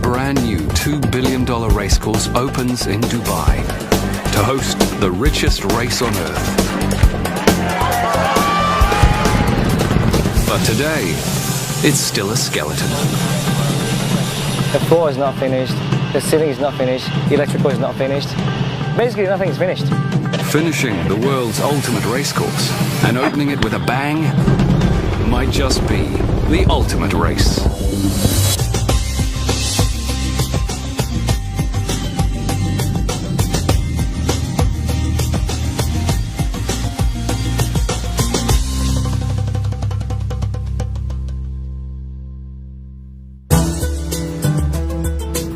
brand new $2 billion racecourse opens in Dubai to host the richest race on earth. But today, it's still a skeleton. The floor is not finished, the ceiling is not finished, the electrical is not finished. Basically, nothing is finished. Finishing the world's ultimate racecourse and opening it with a bang might just be the ultimate race.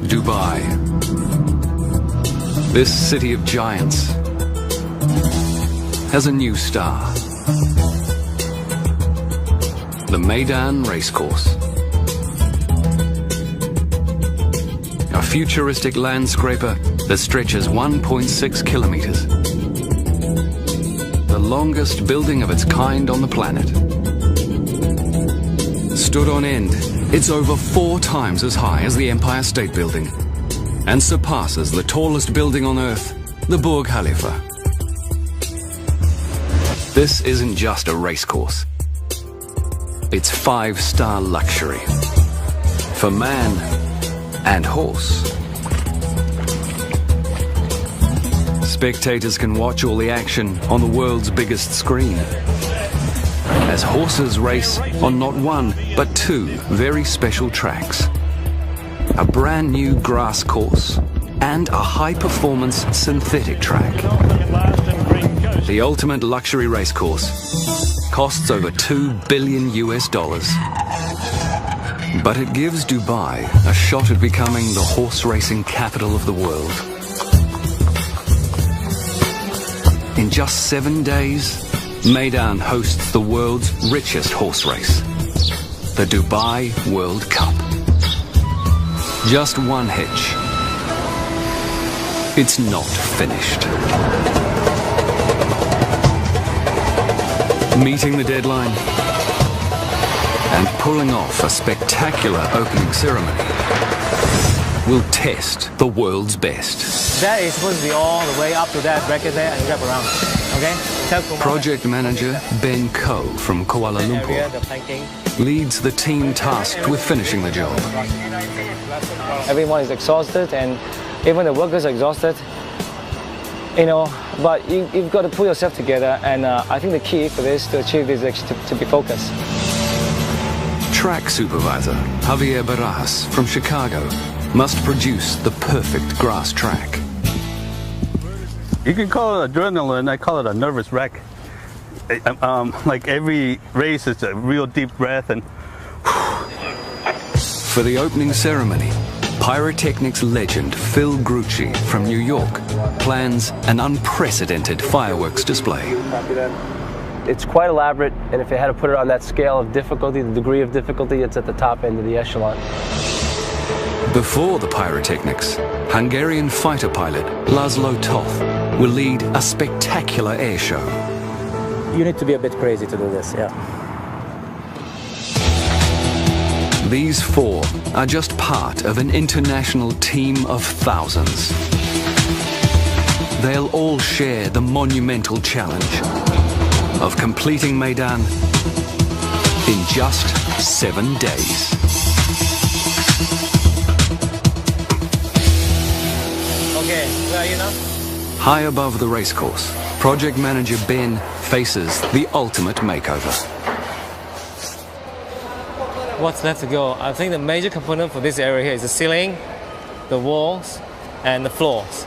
Dubai, this city of giants, has a new star. The Meydan Racecourse. A futuristic landscraper that stretches 1.6 kilometers. The longest building of its kind on the planet. Stood on end, it's over 4 times as high as the Empire State Building and surpasses the tallest building on Earth, the Burj Khalifa. This isn't just a racecourse. It's 5-star luxury for man and horse. Spectators can watch all the action on the world's biggest screen as horses race on not one, but 2 very special tracks. A brand new grass course and a high-performance synthetic track. The ultimate luxury racecourse costs over $2 billion. But it gives Dubai a shot at becoming the horse racing capital of the world. In just 7 days, Meydan hosts the world's richest horse race, the Dubai World Cup. Just one hitch. It's not finished. Meeting the deadline and pulling off a spectacular opening ceremony will test the world's best. That is supposed to be all the way up to that bracket there and wrap around. Okay? Project manager Ben Koh from Kuala Lumpur leads the team tasked with finishing the job. Everyone is exhausted and even the workers are exhausted. You know, but you've got to pull yourself together, and I think the key for this, to achieve this, is actually to be focused. Track supervisor Javier Barajas from Chicago must produce the perfect grass track. You can call it adrenaline, I call it a nervous wreck. Like every race is a real deep breath and... For the opening ceremony, pyrotechnics legend Phil Grucci from New York plans an unprecedented fireworks display. It's quite elaborate, and if you had to put it on that scale of difficulty, the degree of difficulty, it's at the top end of the echelon. Before the pyrotechnics, Hungarian fighter pilot Laszlo Toth will lead a spectacular air show. You need to be a bit crazy to do this, yeah. These 4 are just part of an international team of thousands. They'll all share the monumental challenge of completing Meydan in just 7 days. Okay, where are you now? High above the racecourse, project manager Ben faces the ultimate makeover. What's left to go? I think the major component for this area here is the ceiling, the walls, and the floors.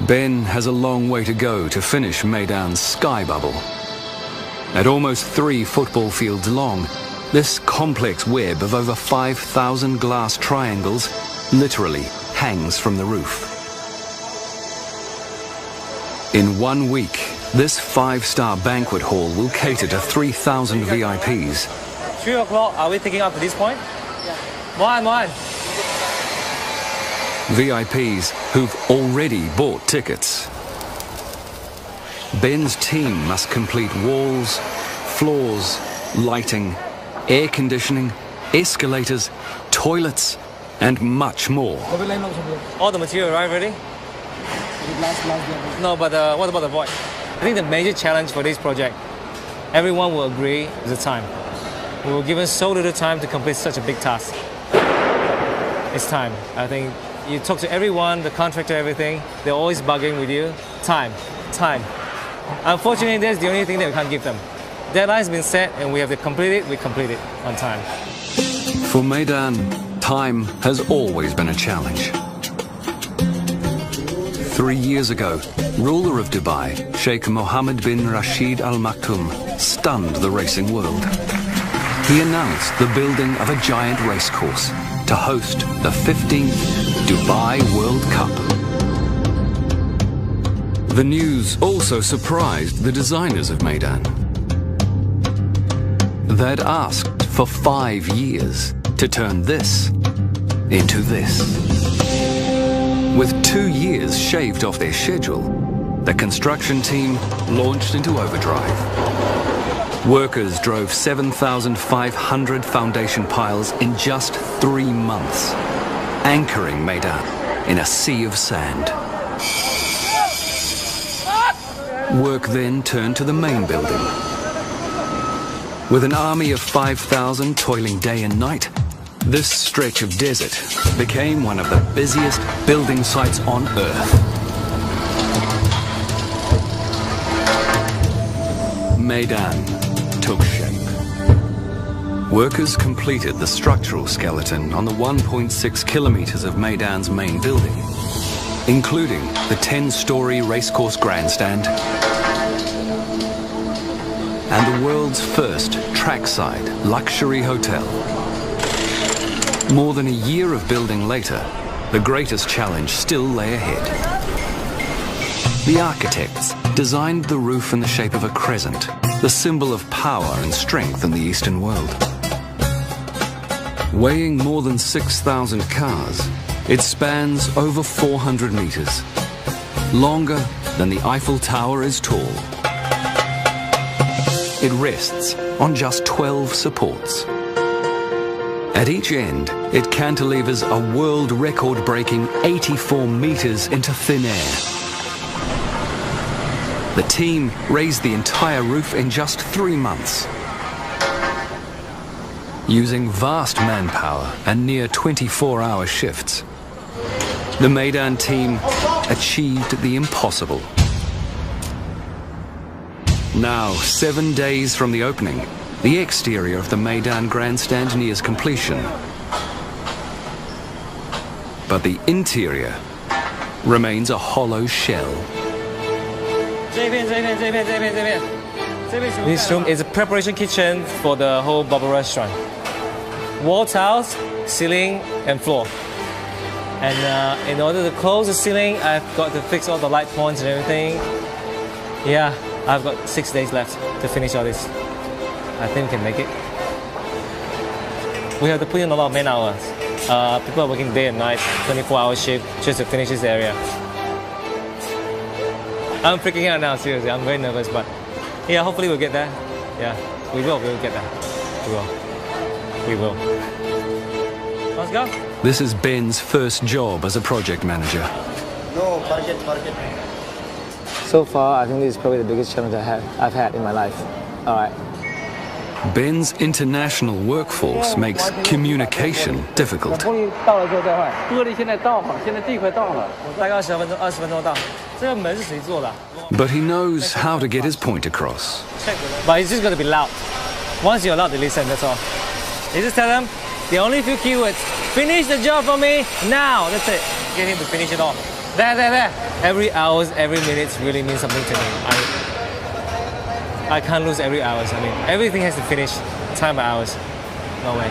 Ben has a long way to go to finish Meydan's sky bubble. At almost 3 football fields long, this complex web of over 5,000 glass triangles literally hangs from the roof. In 1 week, this 5-star banquet hall will cater to 3,000 VIPs. 3 o'clock, are we taking up to this point? Yeah. One. VIPs who've already bought tickets. Ben's team must complete walls, floors, lighting, air conditioning, escalators, toilets, and much more. All the material arrived already? No, but what about the void? I think the major challenge for this project, everyone will agree, is the time. We were given so little time to complete such a big task. It's time. I think you talk to everyone, the contractor, everything, they're always bugging with you. Time. Unfortunately, that's the only thing that we can't give them. Deadline's been set and we have to complete it, we complete it on time. For Meydan, time has always been a challenge. 3 years ago, ruler of Dubai, Sheikh Mohammed bin Rashid Al Maktoum, stunned the racing world. He announced the building of a giant racecourse to host the 15th Dubai World Cup. The news also surprised the designers of Meydan. They'd asked for 5 years to turn this into this. With 2 years shaved off their schedule, the construction team launched into overdrive. Workers drove 7,500 foundation piles in just 3 months, anchoring Meydan in a sea of sand. Work then turned to the main building. With an army of 5,000 toiling day and night, this stretch of desert became one of the busiest building sites on Earth. Meydan took shape. Workers completed the structural skeleton on the 1.6 kilometers of Meydan's main building, including the 10-story racecourse grandstand and the world's first trackside luxury hotel. More than a year of building later, the greatest challenge still lay ahead. The architects designed the roof in the shape of a crescent, the symbol of power and strength in the Eastern world. Weighing more than 6,000 cars, it spans over 400 meters, longer than the Eiffel Tower is tall. It rests on just 12 supports. At each end, it cantilevers a world record-breaking 84 meters into thin air. The team raised the entire roof in just 3 months. Using vast manpower and near 24-hour shifts, the Meydan team achieved the impossible. Now, 7 days from the opening, the exterior of the Meydan grandstand nears completion. But the interior remains a hollow shell. This room is a preparation kitchen for the whole bubble restaurant. Wall tiles, ceiling and floor. And in order to close the ceiling, I've got to fix all the light points and everything. Yeah, I've got 6 days left to finish all this. I think we can make it. We have to put in a lot of man hours. People are working day and night, 24-hour shift, just to finish this area. I'm freaking out now, seriously. I'm very nervous, but yeah, hopefully we'll get there. Yeah, we will get there. We will. Let's go. This is Ben's first job as a project manager. No, target. So far, I think this is probably the biggest challenge I've had in my life. All right. Ben's international workforce makes communication difficult. But he knows how to get his point across. But it's just going to be loud. Once you're allowed to listen, that's all. You just tell them the only few keywords. Finish the job for me now. That's it. Get him to finish it all. There. Every hours, every minute really means something to me. I can't lose every hours. I mean, everything has to finish time by hours. No way.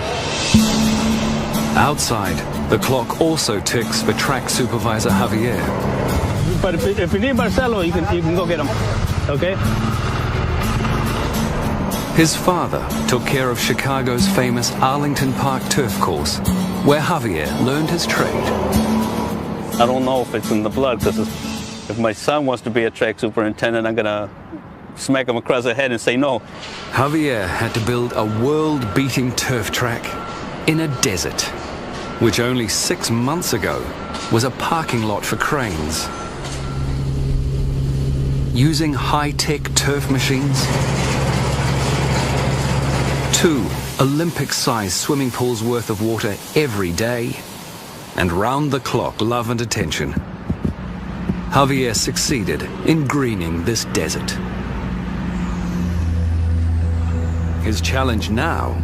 Outside, the clock also ticks for track supervisor Javier. But if you need Marcelo, you can go get him. Okay? His father took care of Chicago's famous Arlington Park turf course, where Javier learned his trade. I don't know if it's in the blood, because if my son wants to be a track superintendent, I'm going to smack him across the head and say no. Javier had to build a world-beating turf track in a desert. which only 6 months ago was a parking lot for cranes. Using high-tech turf machines, 2 Olympic-sized swimming pools worth of water every day, and round-the-clock love and attention, Javier succeeded in greening this desert. His challenge now,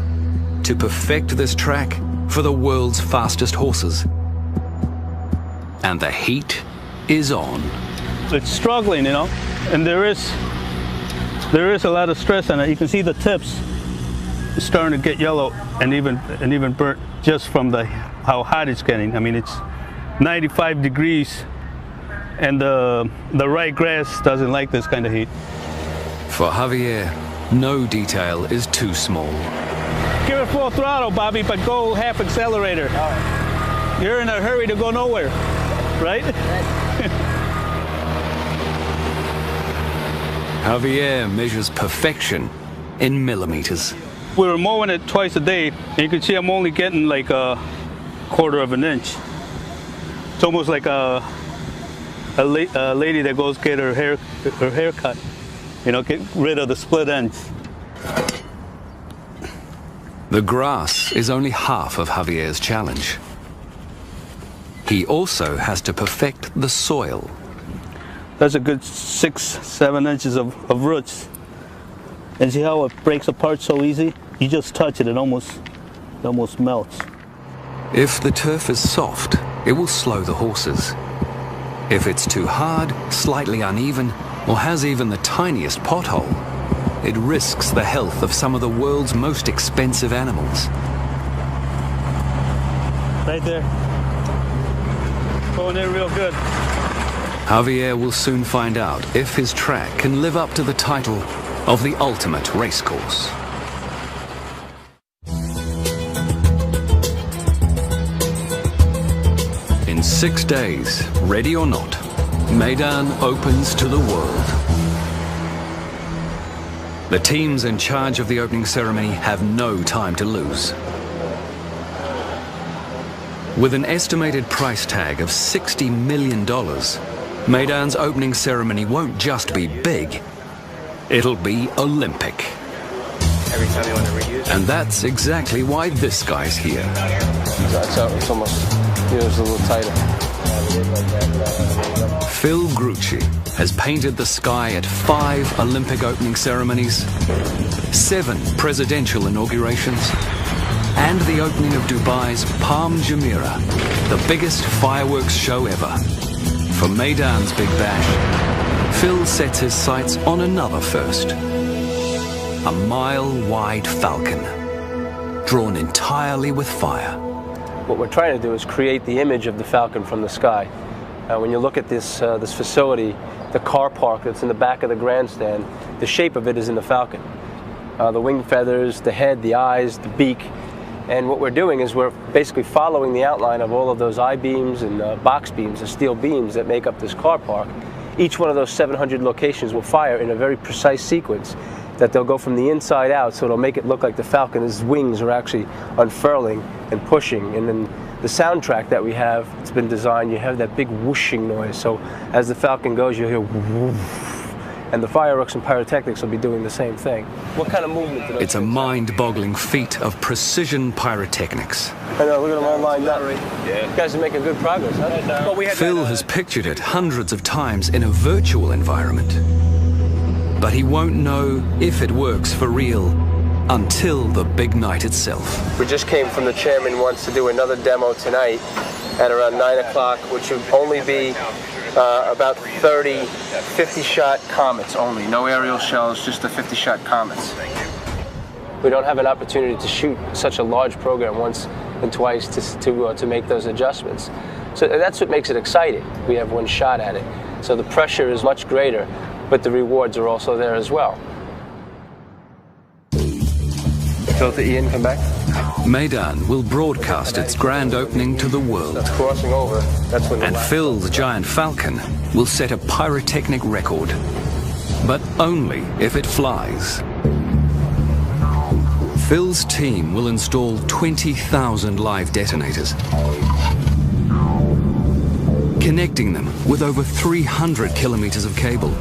to perfect this track for the world's fastest horses. And the heat is on. It's struggling, you know, and there is a lot of stress on it. You can see the tips starting to get yellow and even burnt just from how hot it's getting. I mean, it's 95 degrees, and the right grass doesn't like this kind of heat. For Javier, no detail is too small. Give it full throttle, Bobby, but go half accelerator. All right. You're in a hurry to go nowhere, right? Javier measures perfection in millimeters. We were mowing it twice a day, and you can see I'm only getting like a 1/4 of an inch. It's almost like a lady that goes get her hair cut, you know, get rid of the split ends. The grass is only half of Javier's challenge. He also has to perfect the soil. That's a good 6-7 inches of roots. And see how it breaks apart so easy? You just touch it, it almost melts. If the turf is soft, it will slow the horses. If it's too hard, slightly uneven, or has even the tiniest pothole, it risks the health of some of the world's most expensive animals. Right there. Going in real good. Javier will soon find out if his track can live up to the title of the ultimate racecourse. In 6 days, ready or not, Meydan opens to the world. The teams in charge of the opening ceremony have no time to lose. With an estimated price tag of $60 million, Meydan's opening ceremony won't just be big, it'll be Olympic. Every time you want to reuse it. And that's exactly why this guy's here. It's almost, it's a little tighter. Phil Grucci has painted the sky at 5 Olympic opening ceremonies, 7 presidential inaugurations, and the opening of Dubai's Palm Jumeirah, the biggest fireworks show ever. For Meydan's Big Bash, Phil sets his sights on another first. A mile-wide falcon, drawn entirely with fire. What we're trying to do is create the image of the falcon from the sky. When you look at this facility, the car park that's in the back of the grandstand, the shape of it is in the falcon. The wing feathers, the head, the eyes, the beak. And what we're doing is we're basically following the outline of all of those I-beams and box beams, the steel beams that make up this car park. Each one of those 700 locations will fire in a very precise sequence that they'll go from the inside out, so it'll make it look like the falcon's wings are actually unfurling and pushing. And then the soundtrack that we have, it's been designed, you have that big whooshing noise. So as the falcon goes, you'll hear whoosh, and the fireworks and pyrotechnics will be doing the same thing. What kind of movement do those It's a mind-boggling feat of precision pyrotechnics. I know, look at them all lined up. Yeah. You guys are making good progress, huh? But we had Phil has pictured it hundreds of times in a virtual environment. But he won't know if it works for real until the big night itself. We just came from the chairman wants to do another demo tonight at around 9 o'clock, which would only be about 30 50-shot comets only. No aerial shells, just the 50-shot comets. We don't have an opportunity to shoot such a large program once and twice to make those adjustments. So that's what makes it exciting. We have one shot at it. So the pressure is much greater, but the rewards are also there as well. Filter Ian, come back. Meydan will broadcast its grand opening to the world. That's crossing over. That's when And Phil's giant falcon will set a pyrotechnic record. But only if it flies. Phil's team will install 20,000 live detonators, connecting them with over 300 kilometers of cable,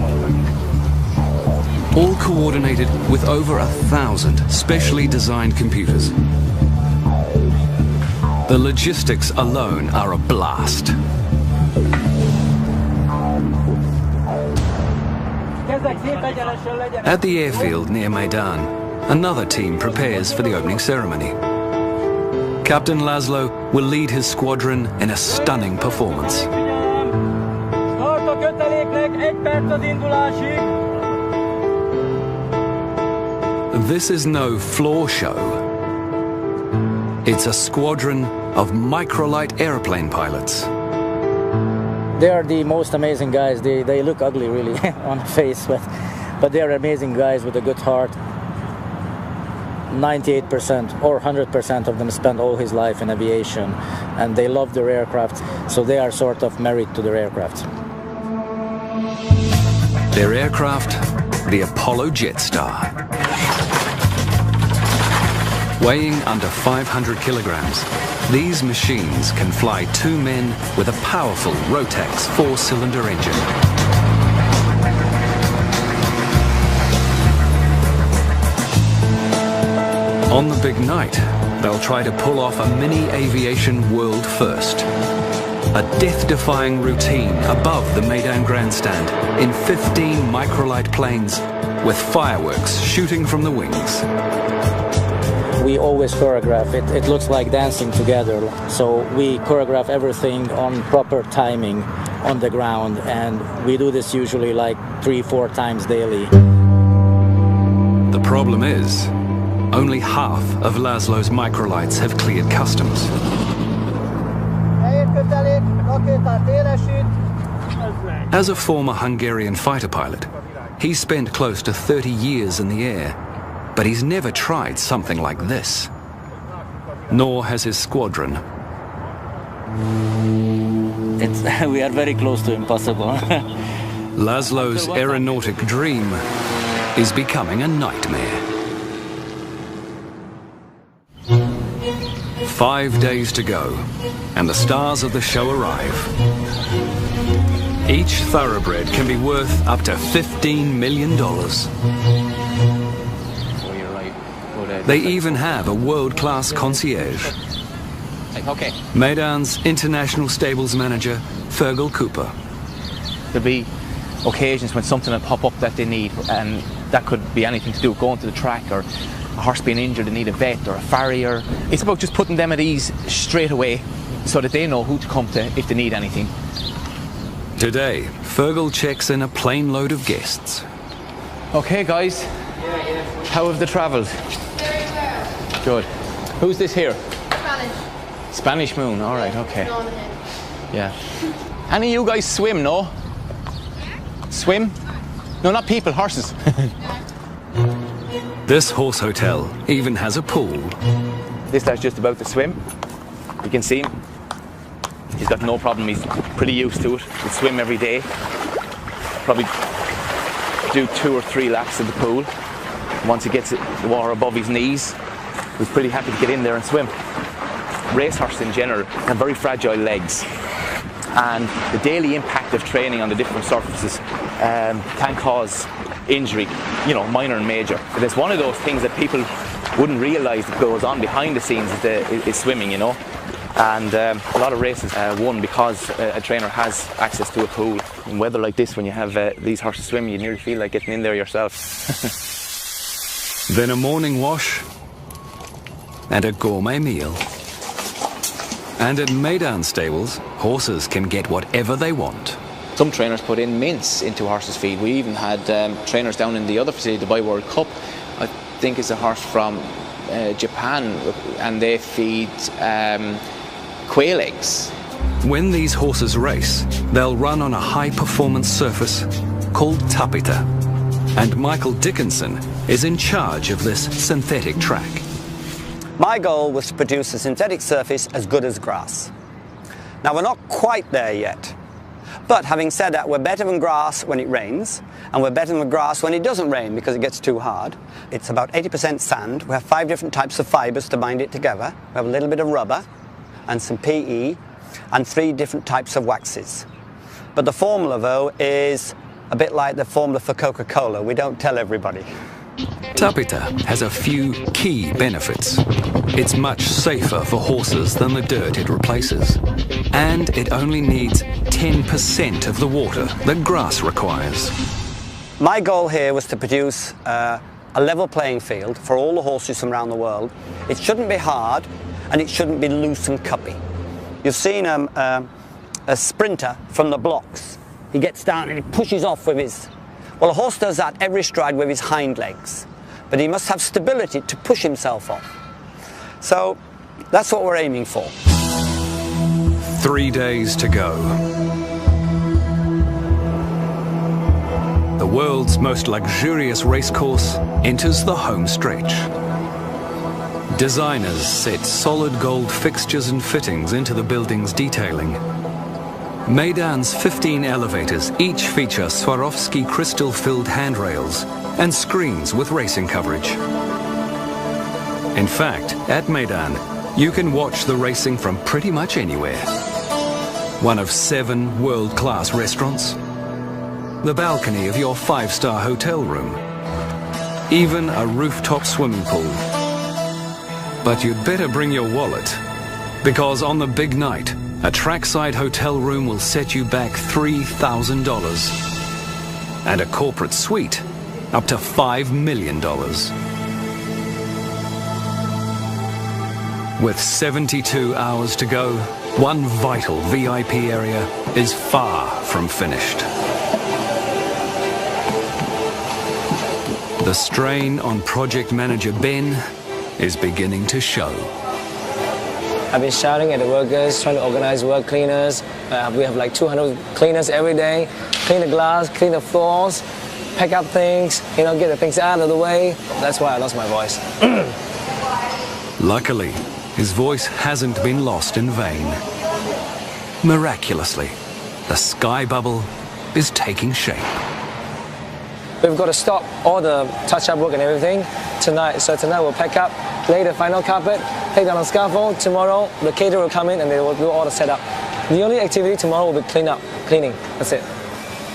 all coordinated with over 1,000 specially designed computers. The logistics alone are a blast. At the airfield near Maidan, another team prepares for the opening ceremony. Captain Laszlo will lead his squadron in a stunning performance. This is no floor show. It's a squadron of microlight airplane pilots. They are the most amazing guys. They look ugly really on the face, but they are amazing guys with a good heart. 98% or 100% of them spend all his life in aviation, and they love their aircraft, so they are sort of married to their aircraft. Their aircraft, the Apollo Jetstar. Weighing under 500 kilograms, these machines can fly 2 men with a powerful Rotax 4-cylinder engine. On the big night, they'll try to pull off a mini aviation world first. A death-defying routine above the Maidan grandstand in 15 microlight planes with fireworks shooting from the wings. We always choreograph it. It looks like dancing together. So we choreograph everything on proper timing on the ground, and we do this usually like 3-4 times daily. The problem is, only half of Laszlo's microlights have cleared customs. As a former Hungarian fighter pilot, he's spent close to 30 years in the air, but he's never tried something like this. Nor has his squadron. We are very close to impossible. Laszlo's aeronautic dream is becoming a nightmare. 5 days to go, and the stars of the show arrive. Each thoroughbred can be worth up to $15 million. They even have a world-class concierge. Okay. Maidan's international stables manager, Fergal Cooper. There'll be occasions when something will pop up that they need, and that could be anything to do with going to the track, or a horse being injured and need a vet, or a farrier. It's about just putting them at ease straight away so that they know who to come to if they need anything. Today, Fergal checks in a plane load of guests. Okay, guys. How have they travelled? Good. Who's this here? Spanish. Spanish Moon, all right, okay. Yeah. Any of you guys swim, no? Swim? No, not people, horses. This horse hotel even has a pool. This guy's just about to swim. You can see him. He's got no problem, he's pretty used to it. He'll swim every day. Probably do 2 or 3 laps of the pool. Once he gets the water above his knees, he's pretty happy to get in there and swim. Racehorses in general have very fragile legs, and the daily impact of training on the different surfaces can cause injury, you know, minor and major. But it's one of those things that people wouldn't realise that goes on behind the scenes is swimming, you know. And a lot of races won because a trainer has access to a pool. In weather like this, when you have these horses swimming, you nearly feel like getting in there yourself. Then a morning wash and a gourmet meal. And at Maidan stables, horses can get whatever they want. Some trainers put in mince into horses' feed. We even had trainers down in the other facility, the Dubai World Cup. I think it's a horse from Japan, and they feed quail eggs. When these horses race, they'll run on a high-performance surface called Tapeta. And Michael Dickinson is in charge of this synthetic track. My goal was to produce a synthetic surface as good as grass. Now, we're not quite there yet. But having said that, we're better than grass when it rains, and we're betting the grass when it doesn't rain because it gets too hard. It's about 80% sand. We have 5 different types of fibers to bind it together. We have a little bit of rubber and some PE and 3 different types of waxes. But the formula, though, is a bit like the formula for Coca-Cola. We don't tell everybody. Tapeta has a few key benefits. It's much safer for horses than the dirt it replaces. And it only needs 10% of the water that grass requires. My goal here was to produce a level playing field for all the horses from around the world. It shouldn't be hard and it shouldn't be loose and cuppy. You've seen a sprinter from the blocks. He gets down and he pushes off with his... Well, a horse does that every stride with his hind legs, but he must have stability to push himself off. So that's what we're aiming for. 3 days to go. The world's most luxurious racecourse enters the home stretch. Designers set solid gold fixtures and fittings into the building's detailing. Meydan's 15 elevators each feature Swarovski crystal-filled handrails and screens with racing coverage. In fact, at Meydan, you can watch the racing from pretty much anywhere. One of 7 world-class restaurants, the balcony of your 5-star hotel room, even a rooftop swimming pool. But you'd better bring your wallet, because on the big night, a trackside hotel room will set you back $3,000. And a corporate suite up to $5 million. With 72 hours to go, one vital VIP area is far from finished. The strain on project manager Ben is beginning to show. I've been shouting at the workers, trying to organize work cleaners. We have like 200 cleaners every day. Clean the glass, clean the floors, pack up things, get the things out of the way. That's why I lost my voice. Luckily, his voice hasn't been lost in vain. Miraculously, the sky bubble is taking shape. We've got to stop all the touch-up work and everything tonight. So tonight we'll pack up, lay the final carpet, take down the scaffold. Tomorrow the caterer will come in and they will do all the setup. The only activity tomorrow will be cleaning. That's it.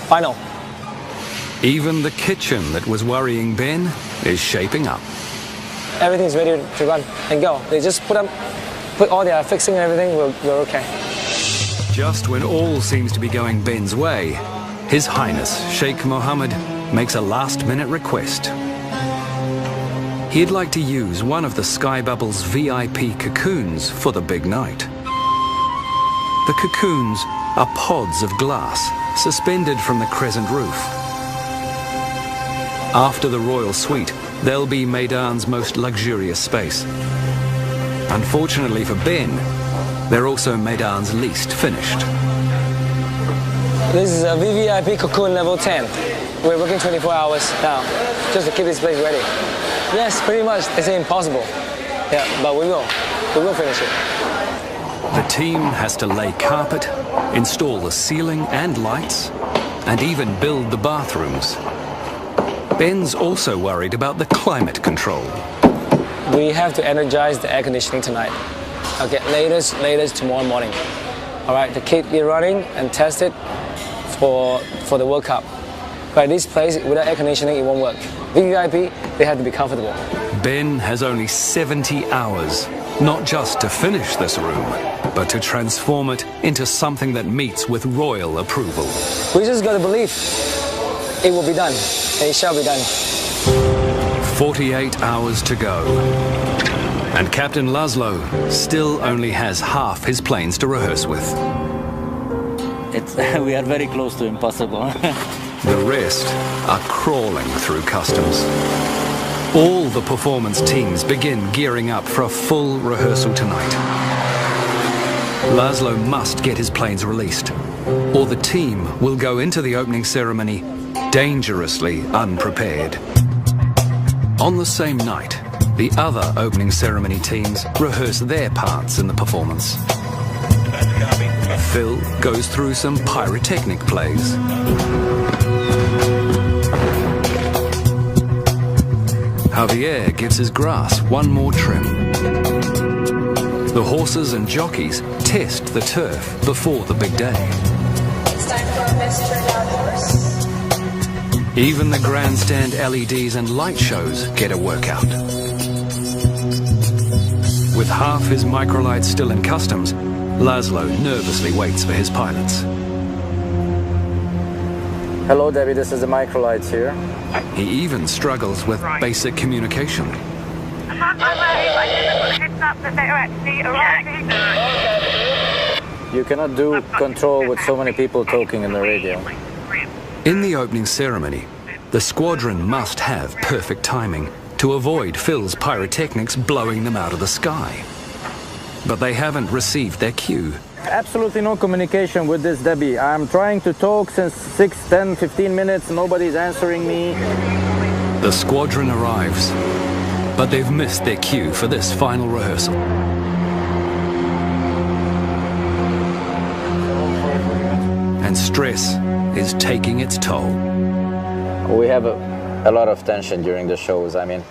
Final. Even the kitchen that was worrying Ben is shaping up. Everything's ready to run and go. They just put all their fixing and everything, we're okay. Just when all seems to be going Ben's way, His Highness Sheikh Mohammed makes a last-minute request. He'd like to use one of the Sky Bubble's VIP cocoons for the big night. The cocoons are pods of glass suspended from the crescent roof. After the royal suite, they'll be Meydan's most luxurious space. Unfortunately for Ben, they're also Meydan's least finished. This is a VVIP cocoon level 10. We're working 24 hours now, just to keep this place ready. Yes, pretty much. It's impossible. Yeah, but we will finish it. The team has to lay carpet, install the ceiling and lights, and even build the bathrooms. Ben's also worried about the climate control. We have to energize the air conditioning tonight. Okay, latest tomorrow morning. All right, the kit be running and test it for the World Cup. But this place, without air conditioning, it won't work. VVIP, they have to be comfortable. Ben has only 70 hours, not just to finish this room, but to transform it into something that meets with royal approval. We just got to believe it will be done, and it shall be done. 48 hours to go. And Captain Laszlo still only has half his planes to rehearse with. We are very close to impossible. The rest are crawling through customs. All the performance teams begin gearing up for a full rehearsal tonight. Laszlo must get his planes released, or the team will go into the opening ceremony dangerously unprepared. On the same night, the other opening ceremony teams rehearse their parts in the performance. Phil goes through some pyrotechnic plays. Javier gives his grass one more trim. The horses and jockeys test the turf before the big day. It's time for our best turnout horse. Even the grandstand LEDs and light shows get a workout. With half his microlights still in customs, Laszlo nervously waits for his pilots. Hello, Debbie, this is the microlights here. He even struggles with basic communication. You cannot do control with so many people talking in the radio. In the opening ceremony, the squadron must have perfect timing to avoid Phil's pyrotechnics blowing them out of the sky. But they haven't received their cue. Absolutely no communication with this, Debbie. I'm trying to talk since 6, 10, 15 minutes. Nobody's answering me. The squadron arrives, but they've missed their cue for this final rehearsal. And stress is taking its toll. We have a lot of tension during the shows. I mean,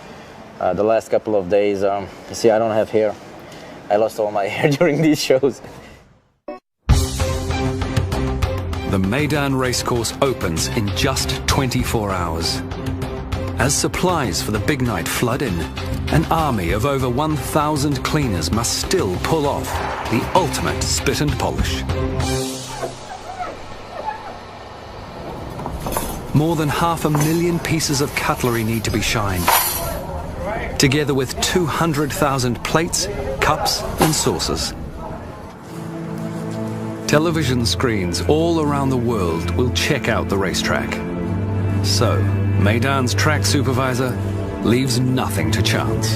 the last couple of days, you see, I don't have hair. I lost all my hair during these shows. The Meydan racecourse opens in just 24 hours. As supplies for the big night flood in, an army of over 1,000 cleaners must still pull off the ultimate spit and polish. More than 500,000 pieces of cutlery need to be shined, together with 200,000 plates, cups and saucers. Television screens all around the world will check out the racetrack. So, Meydan's track supervisor leaves nothing to chance.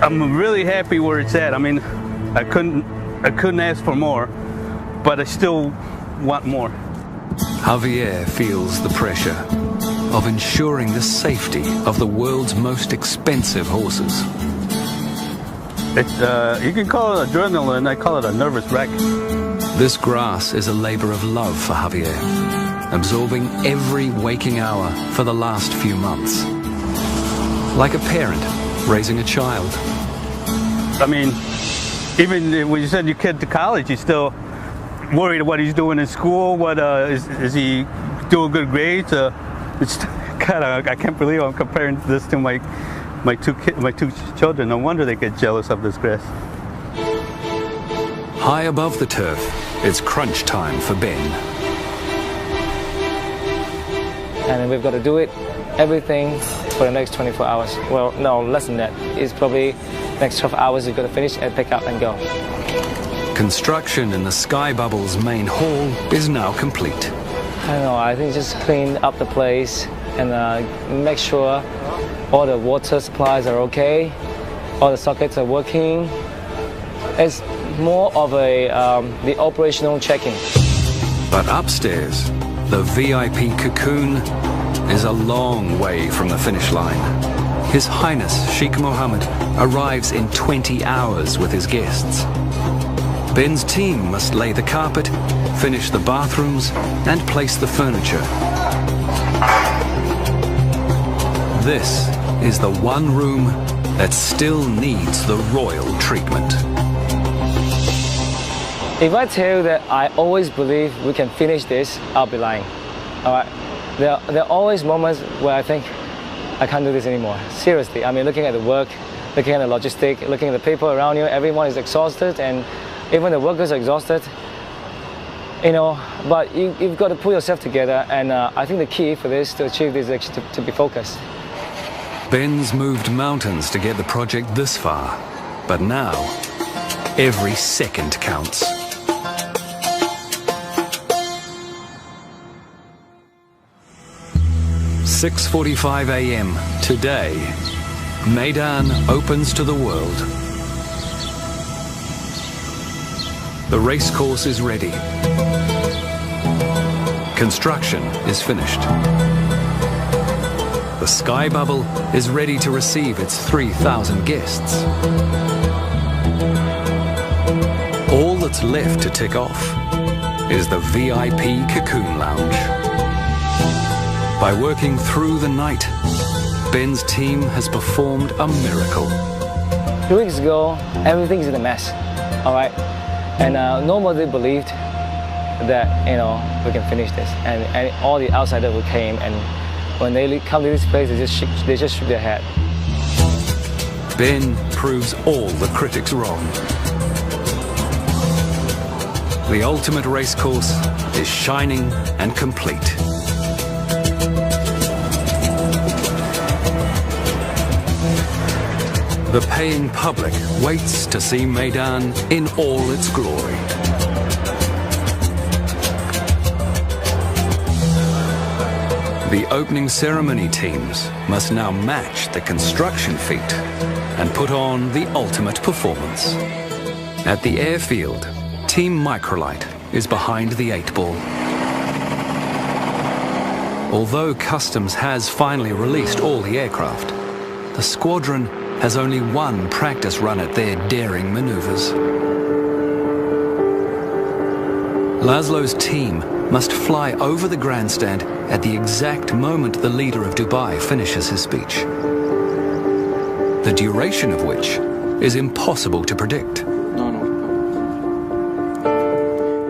I'm really happy where it's at. I mean, I couldn't ask for more, but I still want more. Javier feels the pressure of ensuring the safety of the world's most expensive horses. You can call it adrenaline, I call it a nervous wreck. This grass is a labor of love for Javier, absorbing every waking hour for the last few months. Like a parent raising a child. I mean, even when you send your kid to college, you're still worried what he's doing in school. What is he doing good grades? It's kind of, I can't believe I'm comparing this to my two children. No wonder they get jealous of this grass. High above the turf, it's crunch time for Ben. And we've got to do it, everything for the next 24 hours. Well, no, less than that. It's probably next 12 hours we've got to finish and pick up and go. Construction in the Sky Bubble's main hall is now complete. I don't know, I think just clean up the place and make sure all the water supplies are okay, all the sockets are working. It's more of the operational checking. But upstairs, the VIP cocoon is a long way from the finish line. His Highness Sheikh Mohammed arrives in 20 hours with his guests. Ben's team must lay the carpet, finish the bathrooms, and place the furniture. This is the one room that still needs the royal treatment. If I tell you that I always believe we can finish this, I'll be lying. All right? There are always moments where I think I can't do this anymore. Seriously, I mean, looking at the work, looking at the logistics, looking at the people around you, everyone is exhausted, and even the workers are exhausted. You know, but you've got to pull yourself together, and I think the key for this, to achieve this, is actually to be focused. Ben's moved mountains to get the project this far, but now every second counts. "6:45 a.m. today, Meydan opens to the world. The racecourse is ready. Construction is finished. The Sky Bubble is ready to receive its 3,000 guests. All that's left to tick off is the VIP Cocoon Lounge. By working through the night, Ben's team has performed a miracle. 2 weeks ago, everything's in a mess, all right? And nobody believed that, we can finish this. And all the outsiders who came, and when they come to this place, they just shook their head. Ben proves all the critics wrong. The ultimate race course is shining and complete. The paying public waits to see Meydan in all its glory. The opening ceremony teams must now match the construction feat and put on the ultimate performance. At the airfield, Team Microlite is behind the 8-ball. Although Customs has finally released all the aircraft, the squadron has only one practice run at their daring maneuvers. Laszlo's team must fly over the grandstand at the exact moment the leader of Dubai finishes his speech, the duration of which is impossible to predict.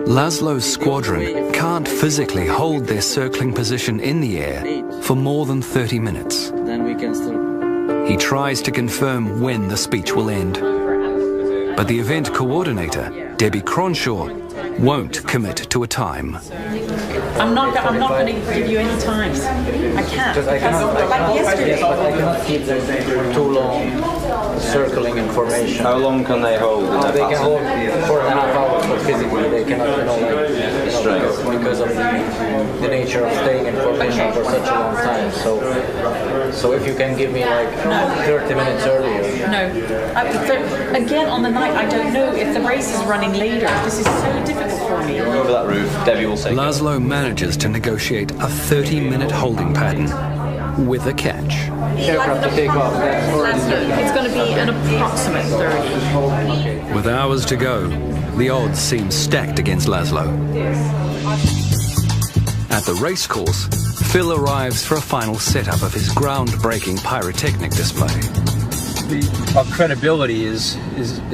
Laszlo's squadron can't physically hold their circling position in the air for more than 30 minutes. Then we can still... He tries to confirm when the speech will end. But the event coordinator, Debbie Cronshaw, won't commit to a time. I'm not going to give you any times. I can't. Because I cannot keep them too long circling information. How long can they hold? They can hold 4.5 hours, but physically they cannot, because of the nature of staying in formation for such a long time. So if you can give me 30 minutes earlier. No. Again, on the night, I don't know if the race is running later. This is so difficult for me. Over that roof, Debbie will say. Laszlo manages to negotiate a 30-minute holding pattern with a catch. Aircraft to take off. It's going to be an approximate 30. With hours to go, the odds seem stacked against Laszlo. At the racecourse, Phil arrives for a final setup of his groundbreaking pyrotechnic display. Our credibility is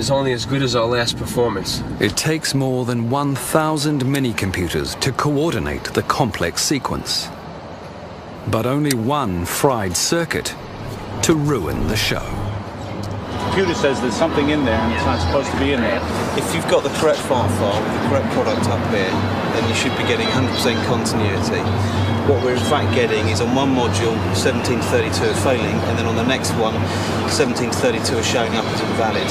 only as good as our last performance. It takes more than 1,000 mini-computers to coordinate the complex sequence. But only one fried circuit to ruin the show. The computer says there's something in there and it's not supposed to be in there. If you've got the correct file with the correct product up here, then you should be getting 100% continuity. What we're in fact getting is on one module 1732 is failing, and then on the next one 1732 is showing up as invalid.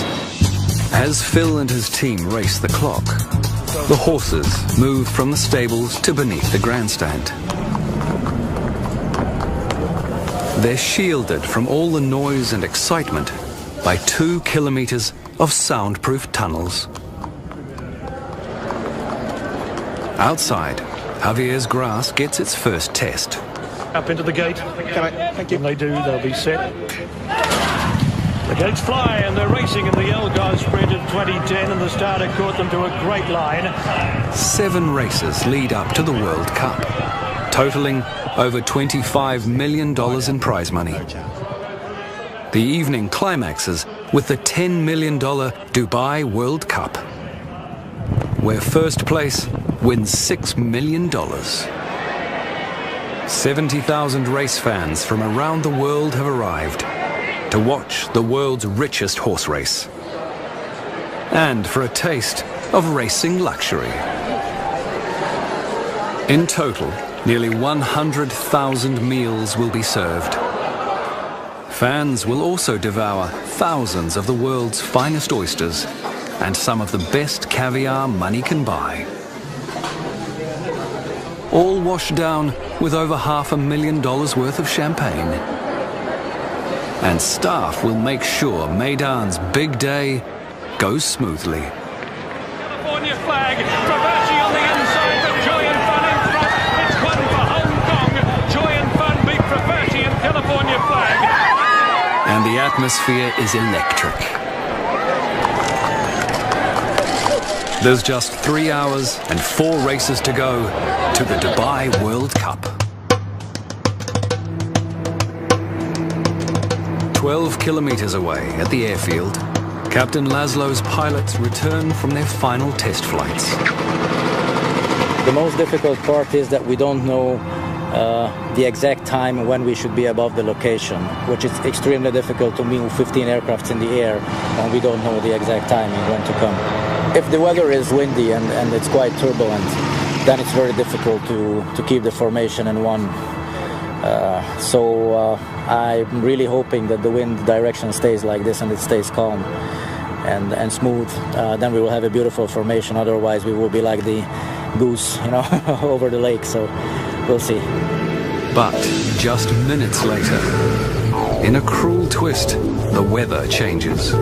As Phil and his team race the clock, the horses move from the stables to beneath the grandstand. They're shielded from all the noise and excitement by 2 kilometers of soundproof tunnels. Outside, Javier's grass gets its first test. Up into the gate. Thank you. When they do, they'll be set. The gates fly and they're racing in the Elgar Sprint of 2010, and the starter caught them to a great line. 7 races lead up to the World Cup, totaling over $25 million in prize money. The evening climaxes with the $10 million Dubai World Cup, where first place wins $6 million. 70,000 race fans from around the world have arrived to watch the world's richest horse race, and for a taste of racing luxury. In total, nearly 100,000 meals will be served. Fans will also devour thousands of the world's finest oysters and some of the best caviar money can buy. All washed down with over $500,000 worth of champagne. And staff will make sure Meydan's big day goes smoothly. California flag, Traversi on the inside, but Joy and Fun in front. It's one for Hong Kong. Joy and Fun beat Traversi and California flag. And the atmosphere is electric. There's just 3 hours and 4 races to go to the Dubai World Cup. 12 kilometers away at the airfield, Captain Laszlo's pilots return from their final test flights. The most difficult part is that we don't know the exact time when we should be above the location, which is extremely difficult to move 15 aircrafts in the air when we don't know the exact timing when to come. If the weather is windy and it's quite turbulent, then it's very difficult to keep the formation in one. So I'm really hoping that the wind direction stays like this and it stays calm and smooth. Then we will have a beautiful formation. Otherwise, we will be like the goose, you know, over the lake. So we'll see. But just minutes later, in a cruel twist, the weather changes.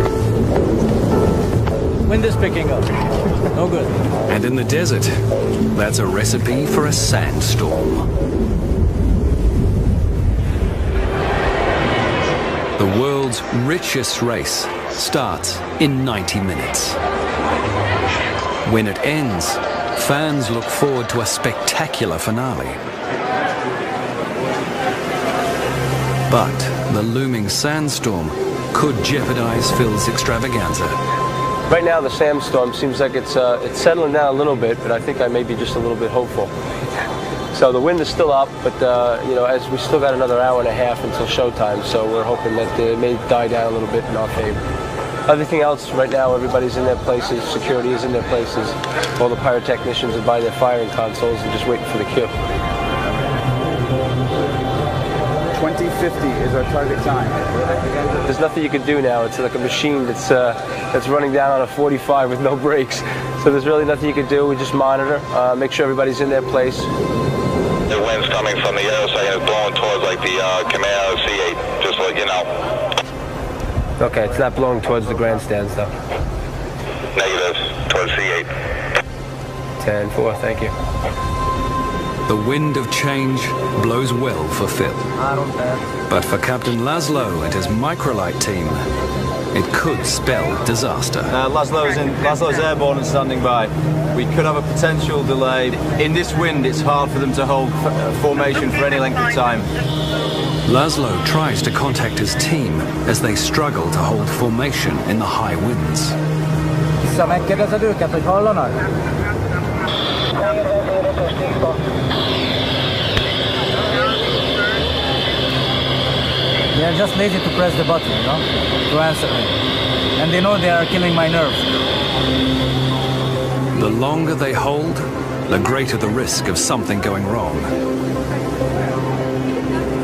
Wind is picking up. No good. And in the desert, that's a recipe for a sandstorm. The world's richest race starts in 90 minutes. When it ends, fans look forward to a spectacular finale. But the looming sandstorm could jeopardize Phil's extravaganza. Right now, the sandstorm seems like it's settling down a little bit, but I think I may be just a little bit hopeful. So the wind is still up, but you know, as we still got another hour and a half until showtime, so we're hoping that it may die down a little bit in our favor. Everything else right now, everybody's in their places, security is in their places, all the pyrotechnicians are by their firing consoles and just waiting for the cue. 2050 is our target time. There's nothing you can do now. It's like a machine that's running down on a 45 with no brakes. So there's really nothing you can do. We just monitor, make sure everybody's in their place. The wind's coming from the air side and blowing towards like the Camaro C8, just so you know. Okay, it's not blowing towards the grandstands though. Negative, towards C8. 10-4, thank you. The wind of change blows well for Phil. But for Captain Laszlo and his microlight team, it could spell disaster. Laszlo's airborne and standing by. We could have a potential delay. In this wind, it's hard for them to hold formation for any length of time. Laszlo tries to contact his team as they struggle to hold formation in the high winds. They are just lazy to press the button, you know, to answer me. And they know they are killing my nerves. The longer they hold, the greater the risk of something going wrong.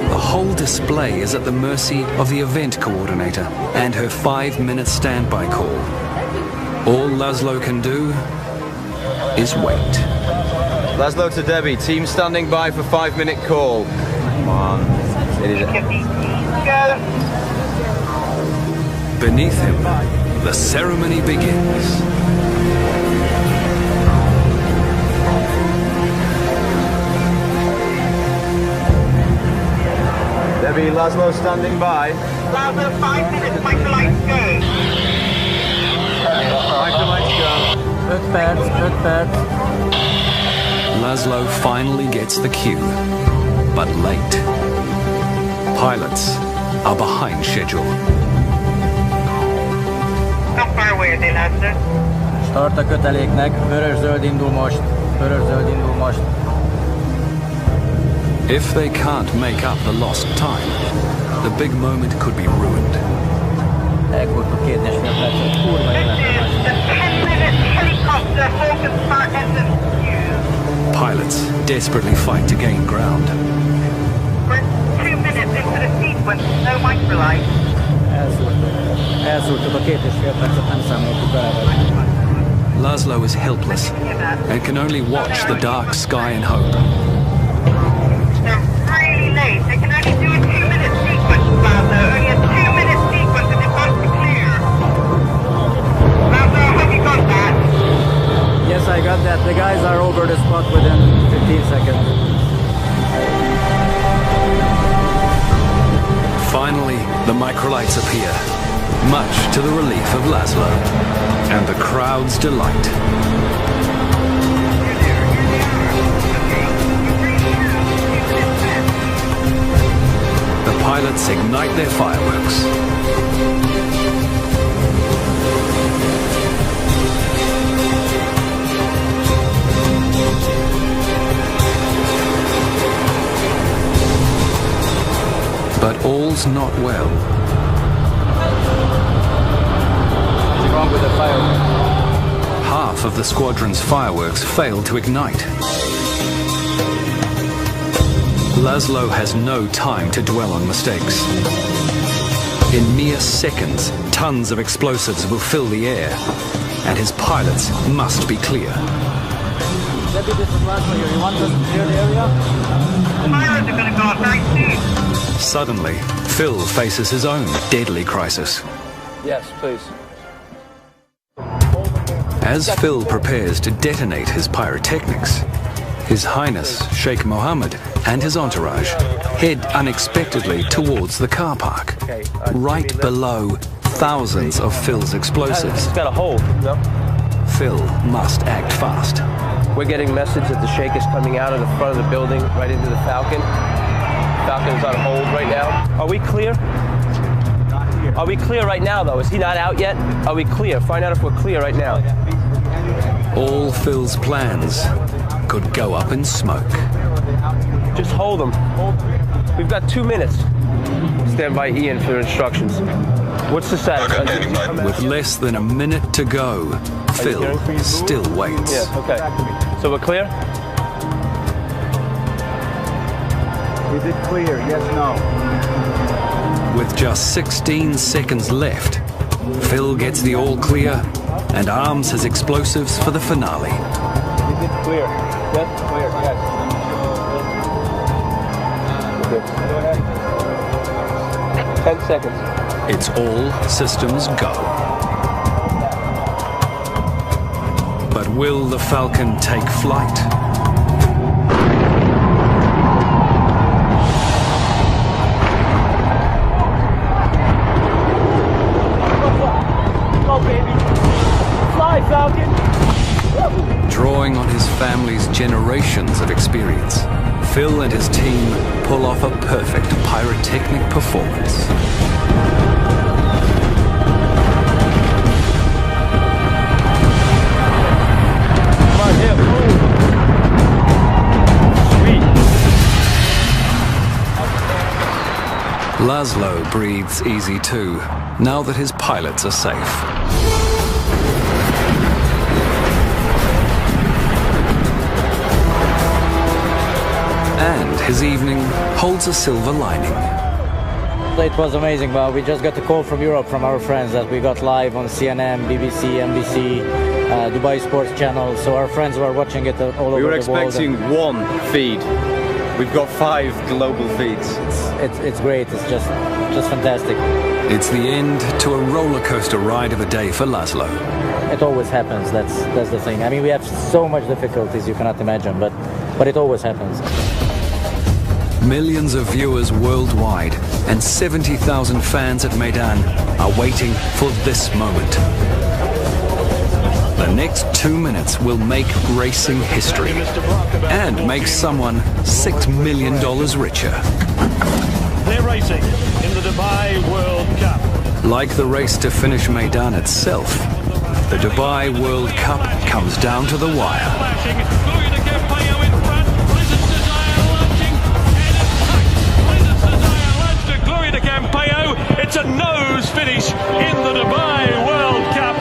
The whole display is at the mercy of the event coordinator and her 5-minute standby call. All Laszlo can do is wait. Laszlo to Debbie, team standing by for 5-minute call. Come on. Beneath him, the ceremony begins. Debbie, Laszlo standing by. Laszlo, 5 minutes, microlights go. Microlights go. Good pads. Laszlo finally gets the cue, but late. Pilots are behind schedule. How far away are they, Laszlo? Start a köteléknek, vörös-zöld indul most. Vörös-zöld indul most. If they can't make up the lost time, the big moment could be ruined. Elkúrtuk 2,5 percet. Kurva This is the 10-minute helicopter Hawken Smart SMQ. Pilots desperately fight to gain ground. We're 2 minutes into the sequence, no microlight. Elszúrtuk a 2,5 percet, nem számoltuk bele. Laszlo is helpless and can only watch the dark sky and hope. They're really late. They can only do a 2-minute sequence, Laszlo. Only a 2-minute sequence and it wants to clear. Laszlo, I hope you got that. Yes, I got that. The guys are over the spot within 15 seconds. Finally, the microlights appear, much to the relief of Laszlo and the crowd's delight. The pilot pilots ignite their fireworks. But all's not well. What's wrong with the fireworks? Half of the squadron's fireworks failed to ignite. Laszlo has no time to dwell on mistakes. In mere seconds, tons of explosives will fill the air, and his pilots must be clear. Deputy from Laszlo here, you want us to clear the area? Pilots are going to go up very soon. Suddenly, Phil faces his own deadly crisis. Yes, please. As Phil prepares to detonate his pyrotechnics, His Highness Sheikh Mohammed and his entourage head unexpectedly towards the car park, right below thousands of Phil's explosives. It's got a hold, no? Phil must act fast. We're getting message that the Sheikh is coming out of the front of the building right into the Falcon. Falcon's on hold right now. Are we clear? Are we clear right now, though? Is he not out yet? Are we clear? Find out if we're clear right now. All Phil's plans could go up in smoke. Just hold him. We've got 2 minutes. Stand by Ian for instructions. What's the status? With less than a minute to go, Phil still waits. Yeah, okay. So we're clear? Is it clear? Yes, no. With just 16 seconds left, Phil gets the all clear and arms his explosives for the finale. Is it clear? Yes, clear, yes. Go ahead. 10 seconds. It's all systems go. But will the Falcon take flight? Drawing on his family's generations of experience, Phil and his team pull off a perfect pyrotechnic performance. Come on, here, move. Sweet. Laszlo breathes easy too, now that his pilots are safe. And his evening holds a silver lining. It was amazing, but we just got a call from Europe from our friends that we got live on CNN, BBC, NBC, Dubai Sports Channel. So our friends were watching it all over the world. We were expecting one feed. We've got 5 global feeds. It's great. It's just fantastic. It's the end to a roller coaster ride of a day for Laszlo. It always happens. That's the thing. I mean, we have so much difficulties you cannot imagine, but it always happens. Millions of viewers worldwide and 70,000 fans at Meydan are waiting for this moment. The next 2 minutes will make racing history and make someone $6 million richer. They're racing in the Dubai World Cup. Like the race to finish Meydan itself, the Dubai World Cup comes down to the wire. It's a nose finish in the Dubai World Cup.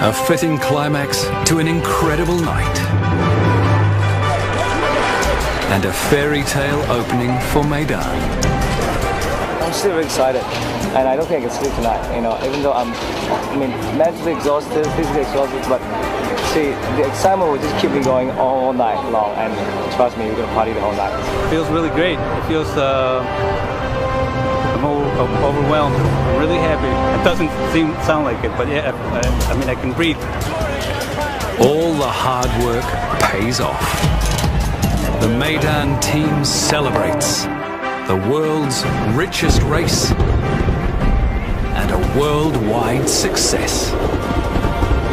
A fitting climax to an incredible night. And a fairy tale opening for Meydan. I'm still very excited, and I don't think I can sleep tonight. You know, even though I'm mentally exhausted, physically exhausted, but see, the excitement will just keep me going all night long. And trust me, we're gonna party the whole night. It feels really great. It feels I'm overwhelmed. I'm really happy. It doesn't sound like it, but yeah, I mean, I can breathe. All the hard work pays off. The Meydan team celebrates the world's richest race and a worldwide success.